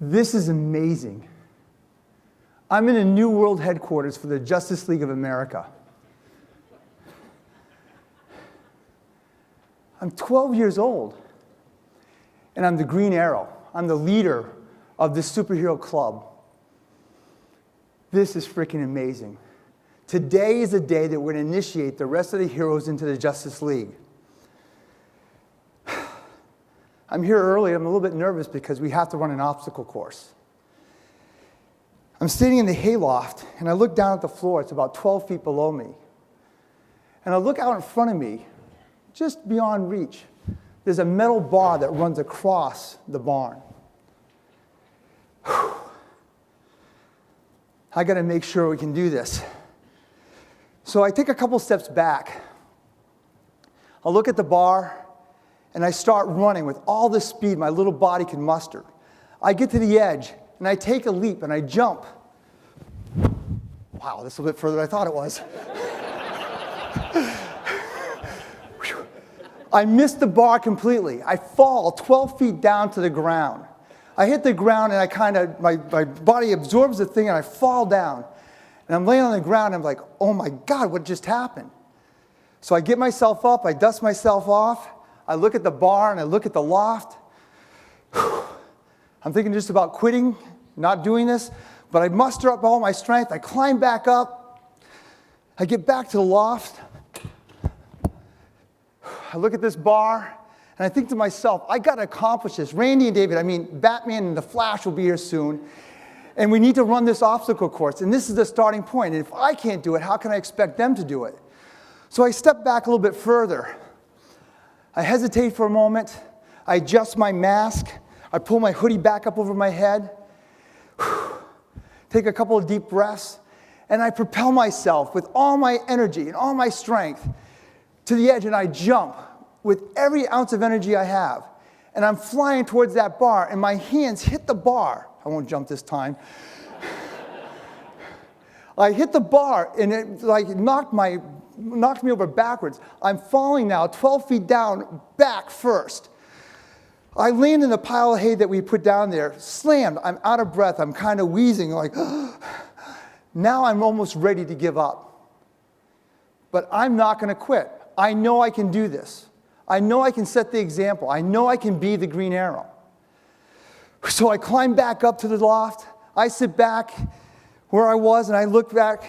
This is amazing. I'm in a new world headquarters for the Justice League of America. I'm 12 years old, and I'm the Green Arrow. I'm the leader of this superhero club. This is freaking amazing. Today is the day that we're going to initiate the rest of the heroes into the Justice League. I'm here early. I'm a little bit nervous because we have to run an obstacle course. I'm sitting in the hayloft, and I look down at the floor. It's about 12 feet below me. And I look out in front of me, just beyond reach. There's a metal bar that runs across the barn. I got to make sure we can do this. So I take a couple steps back. I look at the bar, and I start running with all the speed my little body can muster. I get to the edge, and I take a leap, and I jump. Wow, that's a bit further than I thought it was. I miss the bar completely. I fall 12 feet down to the ground. I hit the ground, and my body absorbs the thing, and I fall down. And I'm laying on the ground, and I'm like, oh my God, what just happened? So I get myself up, I dust myself off, I look at the bar, and I look at the loft. I'm thinking just about quitting, not doing this, but I muster up all my strength, I climb back up, I get back to the loft, I look at this bar, and I think to myself, I got to accomplish this. Randy and David, Batman and the Flash will be here soon, and we need to run this obstacle course, and this is the starting point, and if I can't do it, how can I expect them to do it? So I step back a little bit further. I hesitate for a moment, I adjust my mask, I pull my hoodie back up over my head, take a couple of deep breaths, and I propel myself with all my energy and all my strength to the edge, and I jump with every ounce of energy I have. And I'm flying towards that bar, and my hands hit the bar. I won't jump this time. I hit the bar, and it knocked me over backwards. I'm falling now 12 feet down, back first. I land in the pile of hay that we put down there, slammed. I'm out of breath. I'm kind of wheezing, like, now I'm almost ready to give up. But I'm not going to quit. I know I can do this. I know I can set the example. I know I can be the Green Arrow. So I climb back up to the loft. I sit back where I was, and I look back.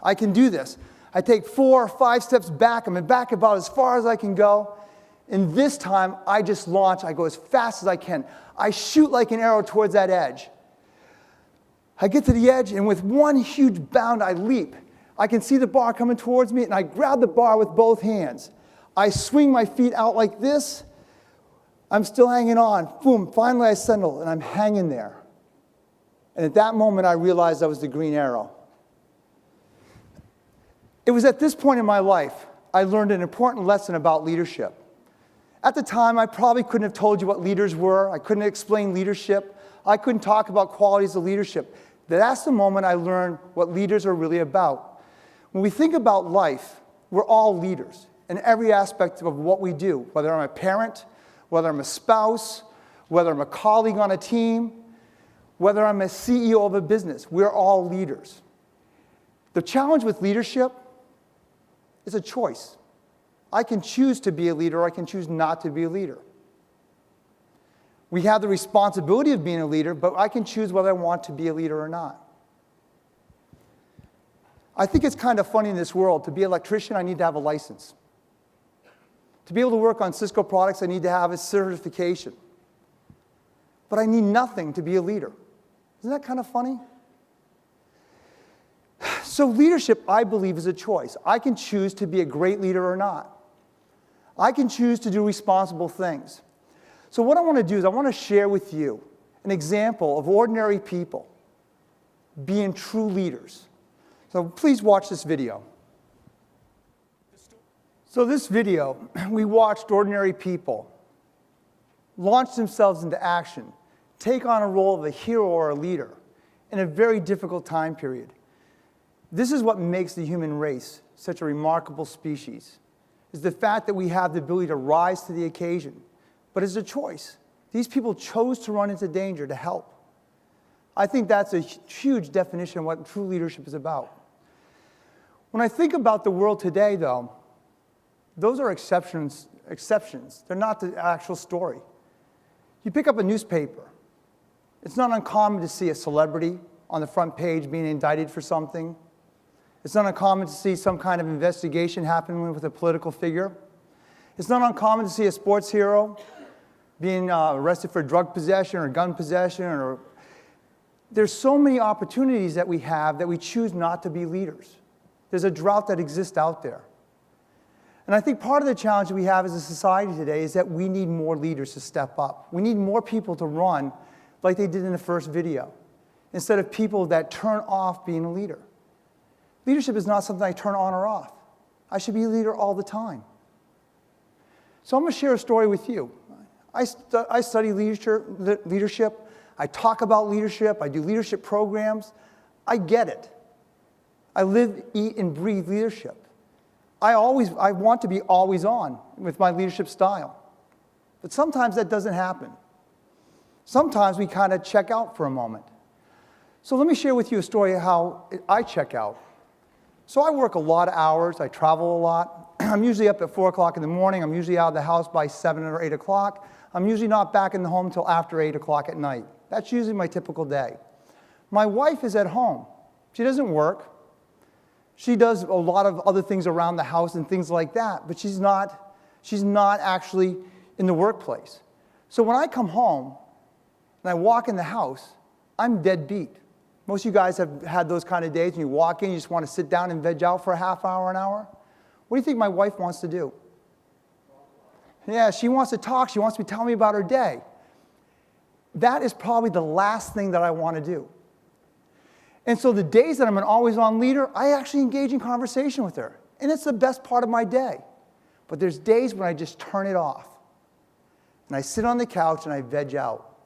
I can do this. I take 4 or 5 steps back. I'm back about as far as I can go. And this time, I just launch. I go as fast as I can. I shoot like an arrow towards that edge. I get to the edge, and with one huge bound, I leap. I can see the bar coming towards me, and I grab the bar with both hands. I swing my feet out like this. I'm still hanging on. Boom, finally I settle, and I'm hanging there. And at that moment, I realized I was the Green Arrow. It was at this point in my life I learned an important lesson about leadership. At the time, I probably couldn't have told you what leaders were. I couldn't explain leadership. I couldn't talk about qualities of leadership. That's the moment I learned what leaders are really about. When we think about life, we're all leaders in every aspect of what we do, whether I'm a parent, whether I'm a spouse, whether I'm a colleague on a team, whether I'm a CEO of a business. We're all leaders. The challenge with leadership is a choice. I can choose to be a leader, or I can choose not to be a leader. We have the responsibility of being a leader, but I can choose whether I want to be a leader or not. I think it's kind of funny in this world. To be an electrician, I need to have a license. To be able to work on Cisco products, I need to have a certification. But I need nothing to be a leader. Isn't that kind of funny? So leadership, I believe, is a choice. I can choose to be a great leader or not. I can choose to do responsible things. So what I want to do is I want to share with you an example of ordinary people being true leaders. So please watch this video. So this video, we watched ordinary people launch themselves into action, take on a role of a hero or a leader in a very difficult time period. This is what makes the human race such a remarkable species, is the fact that we have the ability to rise to the occasion. But it's a choice. These people chose to run into danger to help. I think that's a huge definition of what true leadership is about. When I think about the world today, though, those are exceptions. They're not the actual story. You pick up a newspaper. It's not uncommon to see a celebrity on the front page being indicted for something. It's not uncommon to see some kind of investigation happening with a political figure. It's not uncommon to see a sports hero being arrested for drug possession or gun possession. There's so many opportunities that we have that we choose not to be leaders. There's a drought that exists out there. And I think part of the challenge we have as a society today is that we need more leaders to step up. We need more people to run like they did in the first video, instead of people that turn off being a leader. Leadership is not something I turn on or off. I should be a leader all the time. So I'm going to share a story with you. I study leadership. I talk about leadership. I do leadership programs. I get it. I live, eat, and breathe leadership. I want to be always on with my leadership style. But sometimes that doesn't happen. Sometimes we kind of check out for a moment. So let me share with you a story of how I check out. So I work a lot of hours. I travel a lot. I'm usually up at 4 o'clock in the morning. I'm usually out of the house by 7 or 8 o'clock. I'm usually not back in the home until after 8 o'clock at night. That's usually my typical day. My wife is at home. She doesn't work. She does a lot of other things around the house and things like that, but she's not actually in the workplace. So when I come home and I walk in the house, I'm dead beat. Most of you guys have had those kind of days when you walk in, you just want to sit down and veg out for a half hour, an hour. What do you think my wife wants to do? Yeah, she wants to talk. She wants to tell me about her day. That is probably the last thing that I want to do. And so the days that I'm an always-on leader, I actually engage in conversation with her. And it's the best part of my day. But there's days when I just turn it off. And I sit on the couch and I veg out.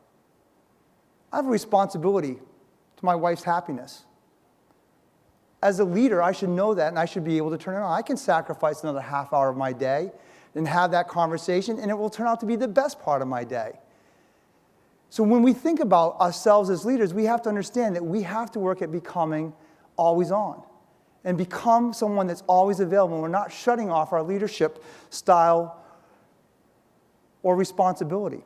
I have a responsibility to my wife's happiness. As a leader, I should know that and I should be able to turn it on. I can sacrifice another half hour of my day and have that conversation, and it will turn out to be the best part of my day. So when we think about ourselves as leaders, we have to understand that we have to work at becoming always on and become someone that's always available. We're not shutting off our leadership style or responsibility.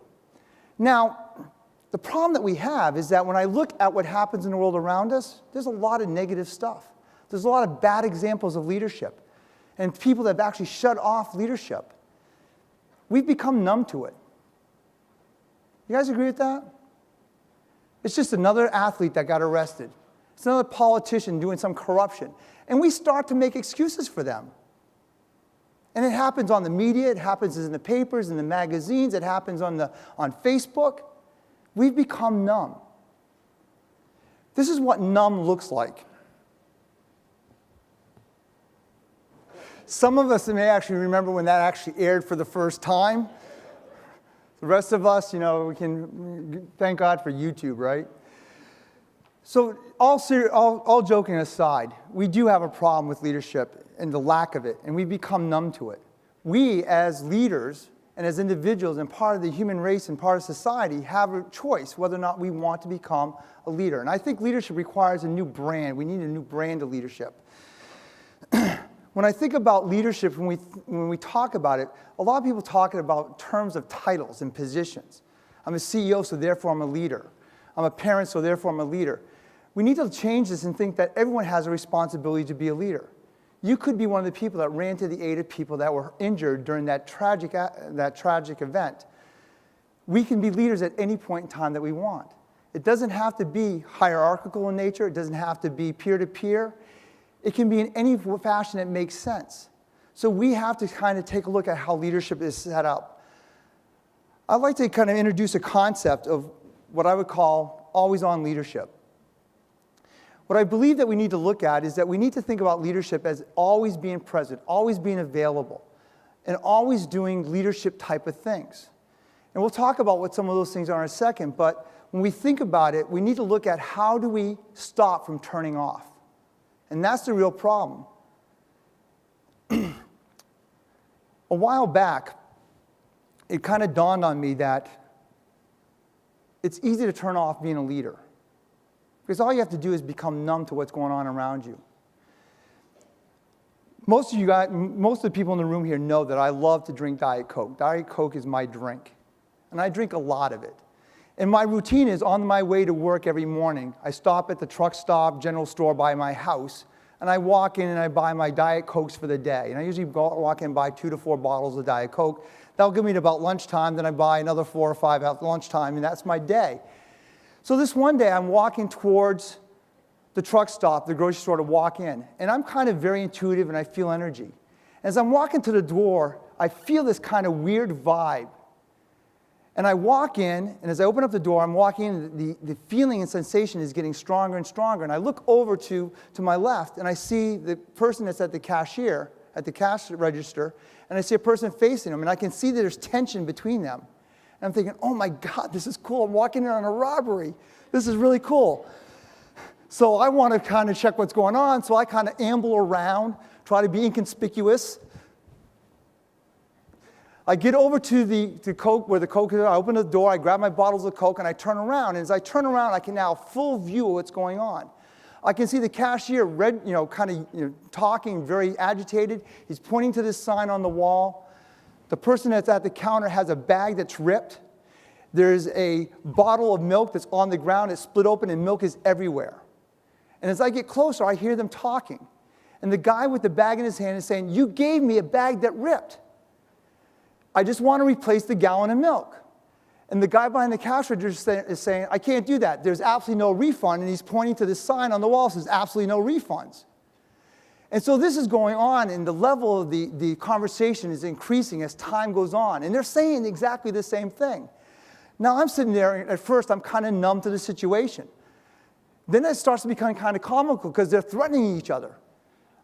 Now, the problem that we have is that when I look at what happens in the world around us, there's a lot of negative stuff. There's a lot of bad examples of leadership and people that have actually shut off leadership. We've become numb to it. You guys agree with that? It's just another athlete that got arrested. It's another politician doing some corruption. And we start to make excuses for them. And it happens on the media, it happens in the papers, in the magazines, it happens on Facebook. We've become numb. This is what numb looks like. Some of us may actually remember when that actually aired for the first time. The rest of us, we can thank God for YouTube, right? So all joking aside, we do have a problem with leadership and the lack of it, and we've become numb to it. We, as leaders and as individuals and part of the human race and part of society, have a choice whether or not we want to become a leader. And I think leadership requires a new brand. We need a new brand of leadership. When I think about leadership, when we talk about it, a lot of people talk about terms of titles and positions. I'm a CEO, so therefore I'm a leader. I'm a parent, so therefore I'm a leader. We need to change this and think that everyone has a responsibility to be a leader. You could be one of the people that ran to the aid of people that were injured during that tragic event. We can be leaders at any point in time that we want. It doesn't have to be hierarchical in nature. It doesn't have to be peer-to-peer. It can be in any fashion that makes sense. So we have to kind of take a look at how leadership is set up. I'd like to kind of introduce a concept of what I would call always-on leadership. What I believe that we need to look at is that we need to think about leadership as always being present, always being available, and always doing leadership type of things. And we'll talk about what some of those things are in a second, but when we think about it, we need to look at how do we stop from turning off. And that's the real problem. A while back, it kind of dawned on me that it's easy to turn off being a leader. Because all you have to do is become numb to what's going on around you. Most of the people in the room here know that I love to drink Diet Coke. Diet Coke is my drink. And I drink a lot of it. And my routine is on my way to work every morning, I stop at the truck stop, general store by my house, and I walk in and I buy my Diet Cokes for the day. And I usually walk in and buy 2 to 4 bottles of Diet Coke. That'll give me to about lunchtime, then I buy another 4 or 5 at lunchtime, and that's my day. So this one day, I'm walking towards the truck stop, the grocery store, to walk in. And I'm kind of very intuitive, and I feel energy. As I'm walking to the door, I feel this kind of weird vibe. And I walk in, and as I open up the door, I'm walking in, the feeling and sensation is getting stronger and stronger. And I look over to my left, and I see the person that's at the cashier, at the cash register, and I see a person facing them, and I can see that there's tension between them. And I'm thinking, oh my God, this is cool. I'm walking in on a robbery. This is really cool. So I want to kind of check what's going on, so I kind of amble around, try to be inconspicuous. I get over to the Coke, where the Coke is. I open the door, I grab my bottles of Coke, and I turn around. And as I turn around, I can now have full view of what's going on. I can see the cashier talking, very agitated. He's pointing to this sign on the wall. The person that's at the counter has a bag that's ripped. There's a bottle of milk that's on the ground. It's split open, and milk is everywhere. And as I get closer, I hear them talking. And the guy with the bag in his hand is saying, "You gave me a bag that ripped. I just want to replace the gallon of milk." And the guy behind the cash register is saying, "I can't do that. There's absolutely no refund." And he's pointing to this sign on the wall that says, "Absolutely no refunds." And so this is going on, and the level of the conversation is increasing as time goes on. And they're saying exactly the same thing. Now I'm sitting there, and at first I'm kind of numb to the situation. Then it starts to become kind of comical because they're threatening each other.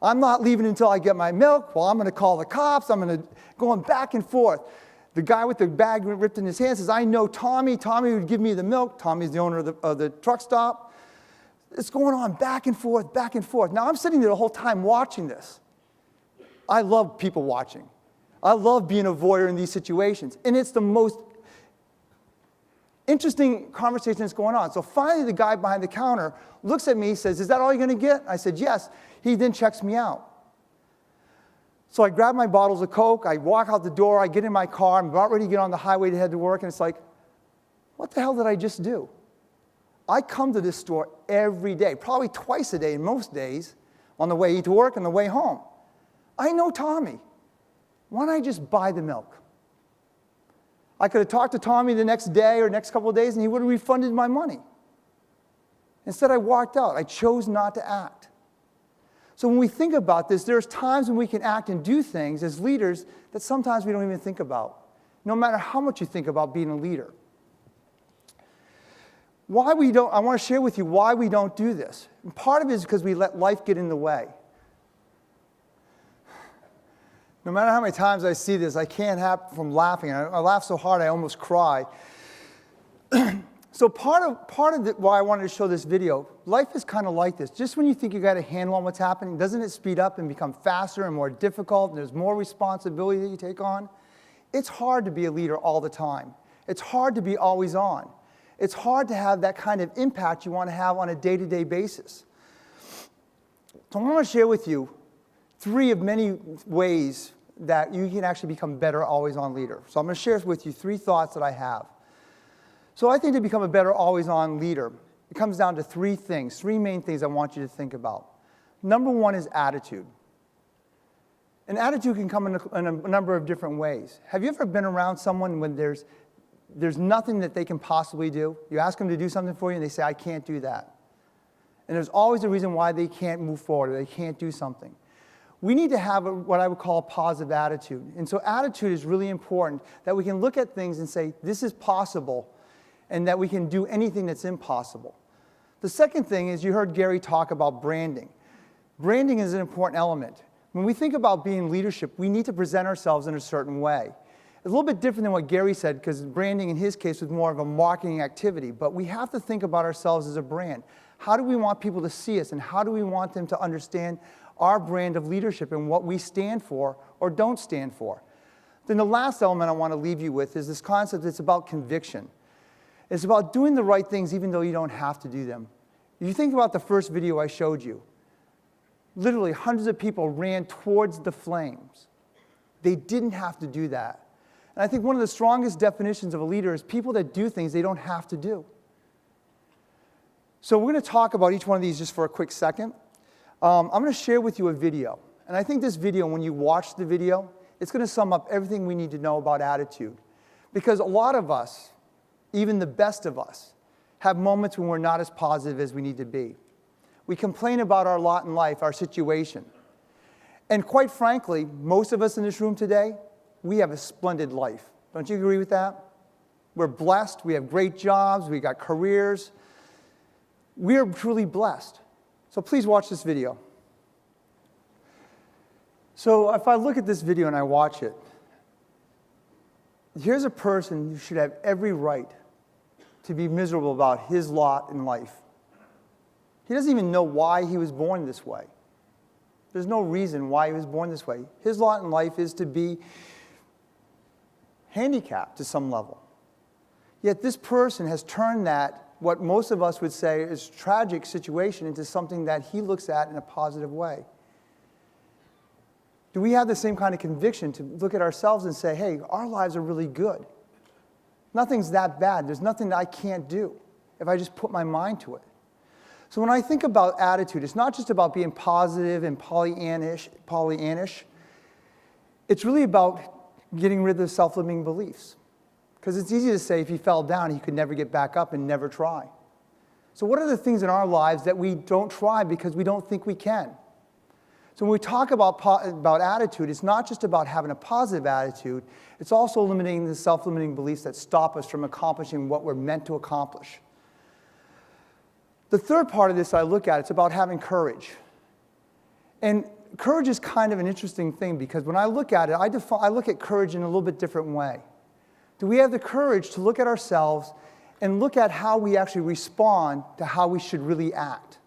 I'm not leaving until I get my milk. Well, I'm going to call the cops. I'm going to going back and forth. The guy with the bag ripped in his hand says, "I know Tommy. Tommy would give me the milk." Tommy's the owner of the truck stop. It's going on back and forth, back and forth. Now I'm sitting there the whole time watching this. I love people watching. I love being a voyeur in these situations. And it's the most interesting conversation that's going on. So finally, the guy behind the counter looks at me, says, "Is that all you're going to get?" I said, "Yes." He then checks me out. So I grab my bottles of Coke, I walk out the door, I get in my car, I'm about ready to get on the highway to head to work, and it's like, what the hell did I just do? I come to this store every day, probably twice a day most days, on the way to work and the way home. I know Tommy. Why don't I just buy the milk? I could have talked to Tommy the next day or next couple of days, and he would have refunded my money. Instead, I walked out. I chose not to act. So when we think about this, there's times when we can act and do things as leaders that sometimes we don't even think about, no matter how much you think about being a leader. I want to share with you why we don't do this. And part of it is because we let life get in the way. No matter how many times I see this, I can't help from laughing. I laugh so hard I almost cry. So part of why I wanted to show this video, life is kind of like this. Just when you think you got a handle on what's happening, doesn't it speed up and become faster and more difficult, and there's more responsibility that you take on? It's hard to be a leader all the time. It's hard to be always on. It's hard to have that kind of impact you want to have on a day-to-day basis. So I want to share with you 3 of many ways that you can actually become better always-on leader. So I'm going to share with you 3 thoughts that I have. So I think to become a better always-on leader, it comes down to 3 things, 3 main things I want you to think about. Number 1 is attitude. And attitude can come in a number of different ways. Have you ever been around someone when there's nothing that they can possibly do? You ask them to do something for you, and they say, "I can't do that." And there's always a reason why they can't move forward, or they can't do something. We need to have what I would call a positive attitude. And so attitude is really important, that we can look at things and say, this is possible, and that we can do anything that's impossible. The second thing is, you heard Gary talk about branding. Branding is an important element. When we think about being leadership, we need to present ourselves in a certain way. It's a little bit different than what Gary said, because branding in his case was more of a marketing activity. But we have to think about ourselves as a brand. How do we want people to see us, and how do we want them to understand our brand of leadership and what we stand for or don't stand for? Then the last element I want to leave you with is this concept. It's about conviction. It's about doing the right things even though you don't have to do them. You think about the first video I showed you. Literally, hundreds of people ran towards the flames. They didn't have to do that. And I think one of the strongest definitions of a leader is people that do things they don't have to do. So we're going to talk about each one of these just for a quick second. I'm going to share with you a video. And I think this video, when you watch the video, it's going to sum up everything we need to know about attitude. Because a lot of us, even the best of us, have moments when we're not as positive as we need to be. We complain about our lot in life, our situation. And quite frankly, most of us in this room today, we have a splendid life. Don't you agree with that? We're blessed. We have great jobs. We got careers. We are truly blessed. So please watch this video. So if I look at this video and I watch it, here's a person who should have every right to be miserable about his lot in life. He doesn't even know why he was born this way. There's no reason why he was born this way. His lot in life is to be handicapped to some level. Yet this person has turned that, what most of us would say is a tragic situation, into something that he looks at in a positive way. Do we have the same kind of conviction to look at ourselves and say, hey, our lives are really good? Nothing's that bad. There's nothing that I can't do if I just put my mind to it. So when I think about attitude, it's not just about being positive and Pollyannish. It's really about getting rid of the self-limiting beliefs. Because it's easy to say if he fell down, he could never get back up and never try. So what are the things in our lives that we don't try because we don't think we can? So when we talk about attitude, it's not just about having a positive attitude, it's also eliminating the self-limiting beliefs that stop us from accomplishing what we're meant to accomplish. The third part of this I look at, it's about having courage. And courage is kind of an interesting thing because when I look at it, I look at courage in a little bit different way. Do we have the courage to look at ourselves and look at how we actually respond to how we should really act?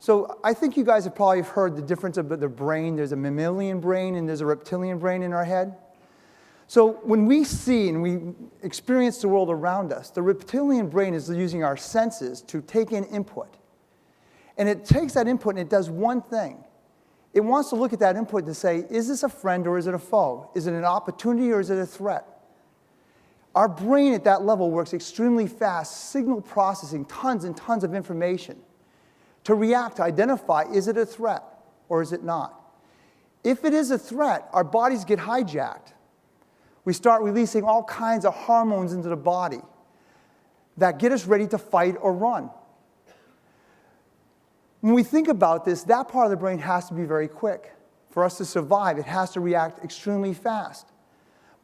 So I think you guys have probably heard the difference of the brain. There's a mammalian brain and there's a reptilian brain in our head. So when we see and we experience the world around us, the reptilian brain is using our senses to take in input. And it takes that input and it does one thing. It wants to look at that input to say, is this a friend or is it a foe? Is it an opportunity or is it a threat? Our brain at that level works extremely fast, signal processing tons and tons of information to react, to identify, is it a threat or is it not? If it is a threat, our bodies get hijacked. We start releasing all kinds of hormones into the body that get us ready to fight or run. When we think about this, that part of the brain has to be very quick. For us to survive, it has to react extremely fast.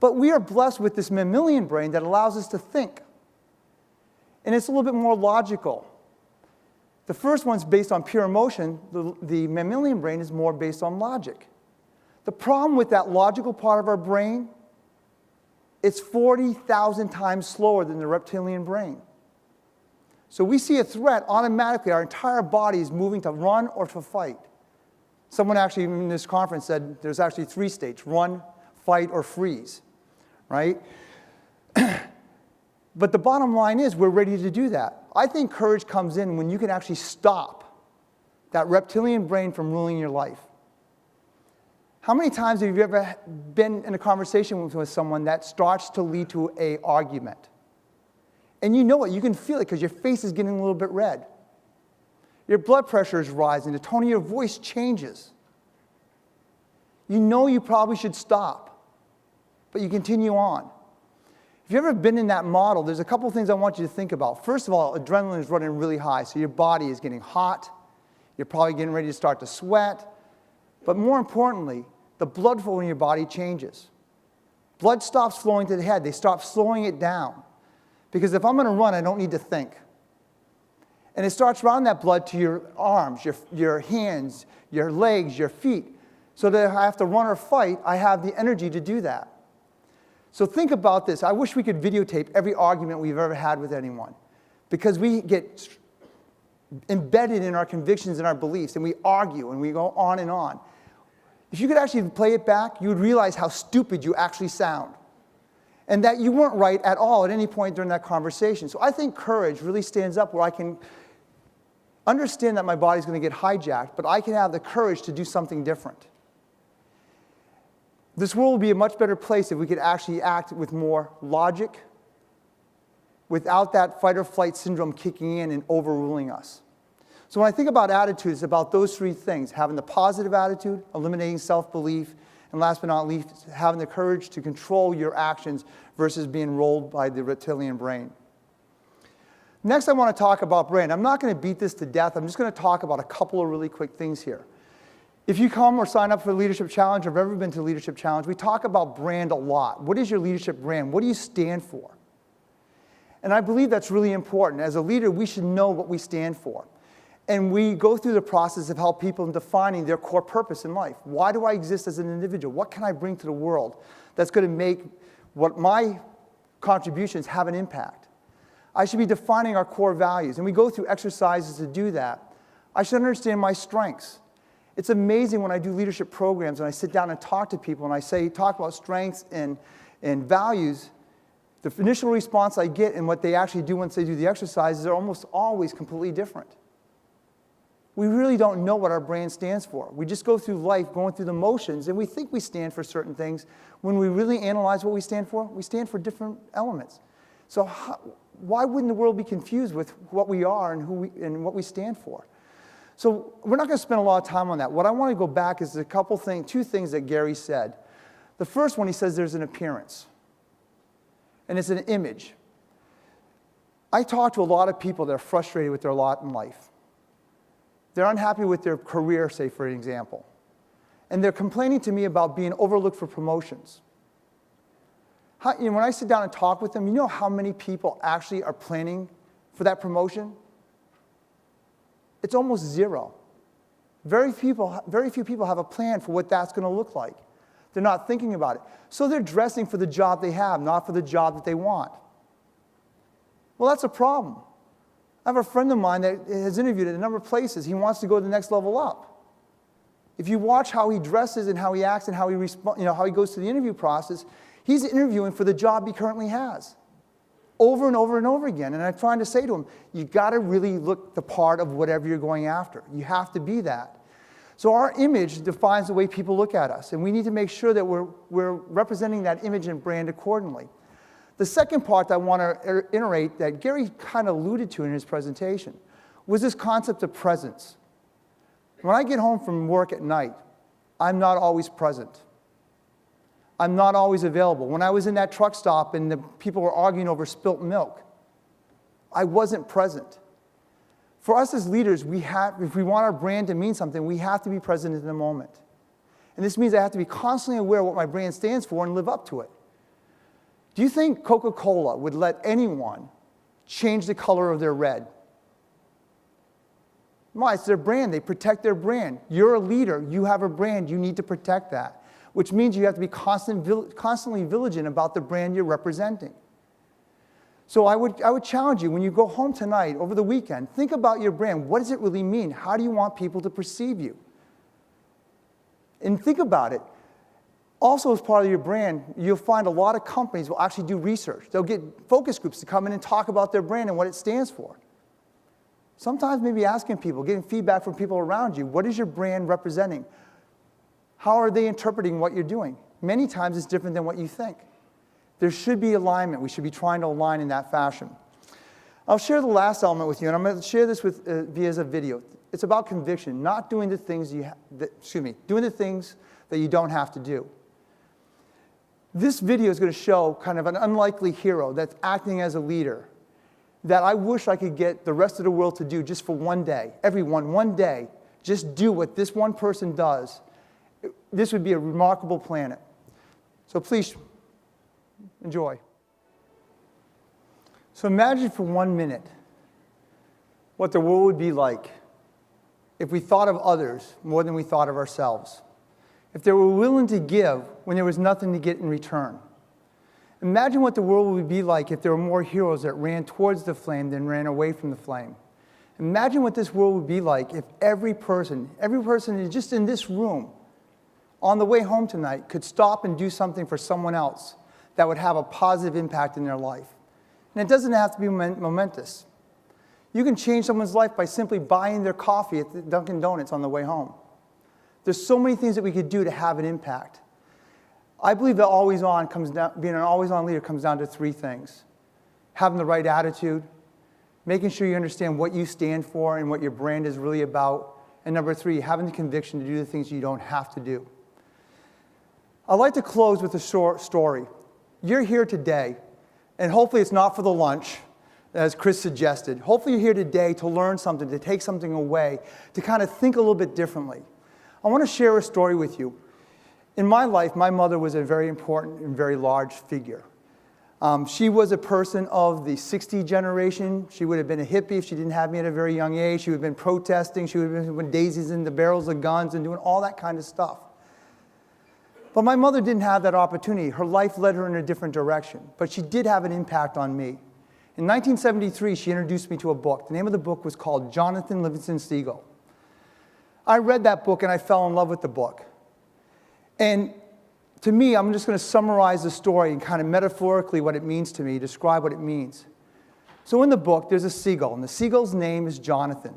But we are blessed with this mammalian brain that allows us to think. And it's a little bit more logical. The first one's based on pure emotion. The mammalian brain is more based on logic. The problem with that logical part of our brain, it's 40,000 times slower than the reptilian brain. So we see a threat, automatically our entire body is moving to run or to fight. Someone actually in this conference said there's actually 3 states: run, fight, or freeze, right? But the bottom line is we're ready to do that. I think courage comes in when you can actually stop that reptilian brain from ruling your life. How many times have you ever been in a conversation with someone that starts to lead to an argument? And you know it, you can feel it because your face is getting a little bit red. Your blood pressure is rising, the tone of your voice changes. You know you probably should stop, but you continue on. If you've ever been in that model, there's a couple of things I want you to think about. First of all, adrenaline is running really high, so your body is getting hot. You're probably getting ready to start to sweat. But more importantly, the blood flow in your body changes. Blood stops flowing to the head. They stop slowing it down. Because if I'm going to run, I don't need to think. And it starts running that blood to your arms, your hands, your legs, your feet. So that if I have to run or fight, I have the energy to do that. So think about this. I wish we could videotape every argument we've ever had with anyone. Because we get embedded in our convictions and our beliefs, and we argue, and we go on and on. If you could actually play it back, you would realize how stupid you actually sound. And that you weren't right at all at any point during that conversation. So I think courage really stands up where I can understand that my body's going to get hijacked, but I can have the courage to do something different. This world would be a much better place if we could actually act with more logic, without that fight or flight syndrome kicking in and overruling us. So when I think about attitude, it's about those three things: having the positive attitude, eliminating self-belief, and last but not least, having the courage to control your actions versus being rolled by the reptilian brain. Next, I want to talk about brand. I'm not going to beat this to death. I'm just going to talk about a couple of really quick things here. If you come or sign up for the Leadership Challenge or have ever been to the Leadership Challenge, we talk about brand a lot. What is your leadership brand? What do you stand for? And I believe that's really important. As a leader, we should know what we stand for. And we go through the process of help people in defining their core purpose in life. Why do I exist as an individual? What can I bring to the world that's going to make what my contributions have an impact? I should be defining our core values. And we go through exercises to do that. I should understand my strengths. It's amazing when I do leadership programs and I sit down and talk to people and I talk about strengths and values, the initial response I get and what they actually do once they do the exercises are almost always completely different. We really don't know what our brand stands for. We just go through life going through the motions and we think we stand for certain things. When we really analyze what we stand for different elements. So why wouldn't the world be confused with what we are and what we stand for? So we're not going to spend a lot of time on that. What I want to go back is two things that Gary said. The first one, he says there's an appearance. And it's an image. I talk to a lot of people that are frustrated with their lot in life. They're unhappy with their career, say, for example. And they're complaining to me about being overlooked for promotions. When I sit down and talk with them, you know how many people actually are planning for that promotion? It's almost zero. Very few people have a plan for what that's going to look like. They're not thinking about it. So they're dressing for the job they have, not for the job that they want. Well, that's a problem. I have a friend of mine that has interviewed at a number of places. He wants to go to the next level up. If you watch how he dresses and how he acts and how he goes through the interview process, he's interviewing for the job he currently has. Over and over and over again. And I'm trying to say to him, you've got to really look the part of whatever you're going after. You have to be that. So our image defines the way people look at us. And we need to make sure that we're representing that image and brand accordingly. The second part that I want to iterate that Gary kind of alluded to in his presentation was this concept of presence. When I get home from work at night, I'm not always present. I'm not always available. When I was in that truck stop and the people were arguing over spilt milk, I wasn't present. For us as leaders, if we want our brand to mean something, we have to be present in the moment. And this means I have to be constantly aware of what my brand stands for and live up to it. Do you think Coca-Cola would let anyone change the color of their red? Why? It's their brand. They protect their brand. You're a leader. You have a brand. You need to protect that. Which means you have to be constantly vigilant about the brand you're representing. So I would challenge you, when you go home tonight, over the weekend, think about your brand. What does it really mean? How do you want people to perceive you? And think about it. Also, as part of your brand, you'll find a lot of companies will actually do research. They'll get focus groups to come in and talk about their brand and what it stands for. Sometimes maybe asking people, getting feedback from people around you, what is your brand representing? How are they interpreting what you're doing? Many times it's different than what you think. There should be alignment. We should be trying to align in that fashion. I'll share the last element with you, and I'm going to share this via a video. It's about conviction, not doing the things doing the things that you don't have to do. This video is going to show kind of an unlikely hero that's acting as a leader that I wish I could get the rest of the world to do just for one day. Everyone, one day, just do what this one person does. This would be a remarkable planet. So please, enjoy. So imagine for 1 minute what the world would be like if we thought of others more than we thought of ourselves. If they were willing to give when there was nothing to get in return. Imagine what the world would be like if there were more heroes that ran towards the flame than ran away from the flame. Imagine what this world would be like if every person just in this room, on the way home tonight, could stop and do something for someone else that would have a positive impact in their life. And it doesn't have to be momentous. You can change someone's life by simply buying their coffee at the Dunkin' Donuts on the way home. There's so many things that we could do to have an impact. I believe that being an always-on leader comes down to three things. Having the right attitude, making sure you understand what you stand for and what your brand is really about, and number three, having the conviction to do the things you don't have to do. I'd like to close with a short story. You're here today, and hopefully it's not for the lunch, as Chris suggested. Hopefully you're here today to learn something, to take something away, to kind of think a little bit differently. I want to share a story with you. In my life, my mother was a very important and very large figure. She was a person of the 60 generation. She would have been a hippie if she didn't have me at a very young age. She would have been protesting. She would have been putting daisies in the barrels of guns and doing all that kind of stuff. But my mother didn't have that opportunity. Her life led her in a different direction. But she did have an impact on me. In 1973, she introduced me to a book. The name of the book was called Jonathan Livingston Seagull. I read that book and I fell in love with the book. And to me, I'm just going to summarize the story and kind of metaphorically what it means to me, describe what it means. So in the book, there's a seagull, and the seagull's name is Jonathan.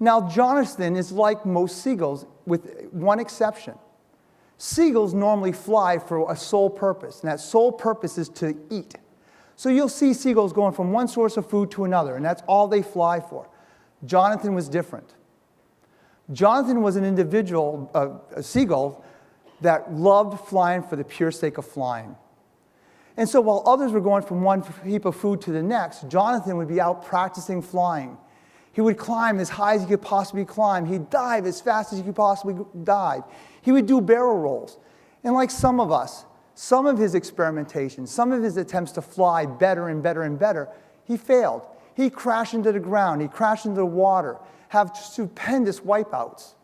Now, Jonathan is like most seagulls, with one exception. Seagulls normally fly for a sole purpose, and that sole purpose is to eat. So you'll see seagulls going from one source of food to another, and that's all they fly for. Jonathan was different. Jonathan was an individual, a seagull, that loved flying for the pure sake of flying. And so while others were going from one heap of food to the next, Jonathan would be out practicing flying. He would climb as high as he could possibly climb. He'd dive as fast as he could possibly dive. He would do barrel rolls. And like some of us, some of his experimentations, some of his attempts to fly better and better and better, he failed. He crashed into the ground. He crashed into the water, have stupendous wipeouts.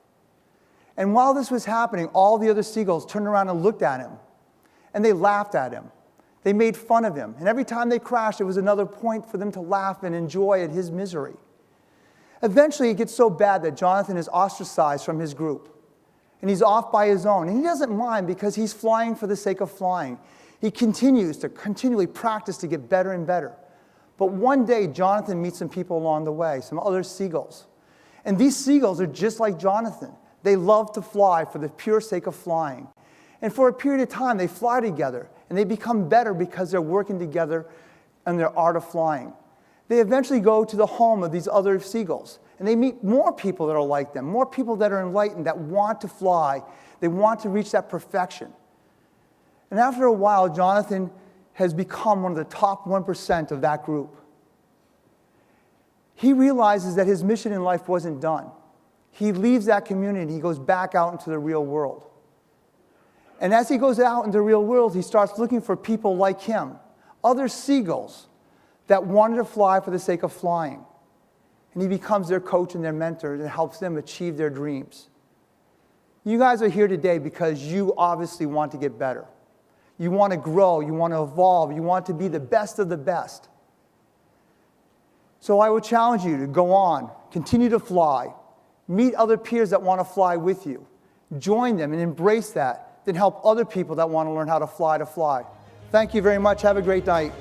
And while this was happening, all the other seagulls turned around and looked at him. And they laughed at him. They made fun of him. And every time they crashed, it was another point for them to laugh and enjoy at his misery. Eventually, it gets so bad that Jonathan is ostracized from his group. And he's off by his own. And he doesn't mind because he's flying for the sake of flying. He continues to continually practice to get better and better. But one day, Jonathan meets some people along the way, some other seagulls. And these seagulls are just like Jonathan. They love to fly for the pure sake of flying. And for a period of time, they fly together, and they become better because they're working together in their art of flying. They eventually go to the home of these other seagulls, and they meet more people that are like them, more people that are enlightened, that want to fly. They want to reach that perfection. And after a while, Jonathan has become one of the top 1% of that group. He realizes that his mission in life wasn't done. He leaves that community and he goes back out into the real world. And as he goes out into the real world, he starts looking for people like him, other seagulls that wanted to fly for the sake of flying. And he becomes their coach and their mentor and helps them achieve their dreams. You guys are here today because you obviously want to get better. You want to grow, you want to evolve, you want to be the best of the best. So I would challenge you to go on, continue to fly, meet other peers that want to fly with you, join them and embrace that, then help other people that want to learn how to fly to fly. Thank you very much. Have a great night.